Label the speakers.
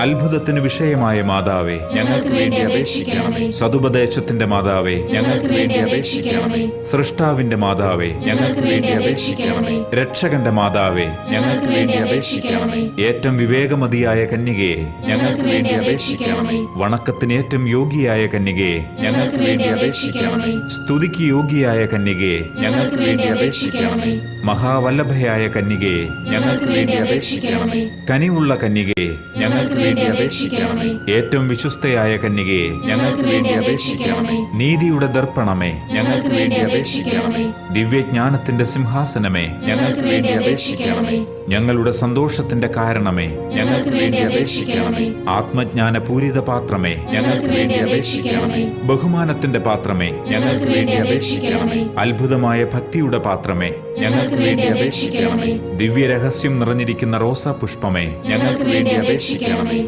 Speaker 1: അത്ഭുതത്തിന് വിഷയമായ മാതാവേ,
Speaker 2: ഞങ്ങൾക്ക് വേണ്ടി അപേക്ഷിക്കണമേ.
Speaker 1: സതുപദേശത്തിന്റെ മാതാവേ,
Speaker 2: ഞങ്ങൾക്ക് വേണ്ടി അപേക്ഷിക്കണമേ.
Speaker 1: സൃഷ്ടാവിന്റെ മാതാവേ,
Speaker 2: ഞങ്ങൾക്ക് വേണ്ടി അപേക്ഷിക്കണമേ.
Speaker 1: രക്ഷകന്റെ മാതാവേ,
Speaker 2: ഞങ്ങൾക്ക് വേണ്ടി അപേക്ഷിക്കണമേ.
Speaker 1: ഏറ്റവും വിവേകമതിയായ കന്യകയെ,
Speaker 2: ഞങ്ങൾക്ക് വേണ്ടി അപേക്ഷിക്കണമേ.
Speaker 1: വണക്കത്തിന് ഏറ്റവും യോഗ്യയായ കന്യകയെ,
Speaker 2: ഞങ്ങൾക്ക് വേണ്ടി അപേക്ഷിക്കണമേ.
Speaker 1: സ്തുതിക്ക് യോഗ്യയായ കന്യകയെ,
Speaker 2: ഞങ്ങൾക്ക് വേണ്ടി അപേക്ഷിക്കണമേ.
Speaker 1: മഹാവല്ലഭയായ കന്യകയെ,
Speaker 2: ഞങ്ങൾക്ക് വേണ്ടി അപേക്ഷിക്കണമേ.
Speaker 1: കനിവുള്ള കന്യകയെ,
Speaker 2: ഞങ്ങൾക്ക് വേണ്ടി അപേക്ഷിക്കണമേ.
Speaker 1: ഏറ്റവും വിശ്വസ്തയായ കന്യകയെ,
Speaker 2: ഞങ്ങൾക്ക് വേണ്ടി അപേക്ഷിക്കണമേ.
Speaker 1: നീതിയുടെ ദർപ്പണമേ,
Speaker 2: ഞങ്ങൾക്ക് വേണ്ടി അപേക്ഷിക്കണമേ.
Speaker 1: ദിവ്യജ്ഞാനത്തിന്റെ സിംഹാസനമേ,
Speaker 2: ഞങ്ങൾക്ക് വേണ്ടി അപേക്ഷിക്കണമേ.
Speaker 1: ഞങ്ങളുടെ സന്തോഷത്തിന്റെ കാരണമേ,
Speaker 2: ഞങ്ങൾക്ക് വേണ്ടി അപേക്ഷിക്കണമേ.
Speaker 1: ആത്മജ്ഞാന പൂരിത പാത്രമേ,
Speaker 2: ഞങ്ങൾക്ക് വേണ്ടി അപേക്ഷിക്കണമേ.
Speaker 1: ബഹുമാനത്തിന്റെ പാത്രമേ,
Speaker 2: ഞങ്ങൾക്ക് വേണ്ടി അപേക്ഷിക്കണമേ.
Speaker 1: അത്ഭുതമായ ഭക്തിയുടെ പാത്രമേ,
Speaker 2: ഞങ്ങൾക്ക് വേണ്ടി അപേക്ഷിക്കണമേ.
Speaker 1: ദിവ്യരഹസ്യം നിറഞ്ഞിരിക്കുന്ന റോസാ പുഷ്പമേ,
Speaker 2: ഞങ്ങൾക്ക് വേണ്ടി അപേക്ഷിക്കണമേ.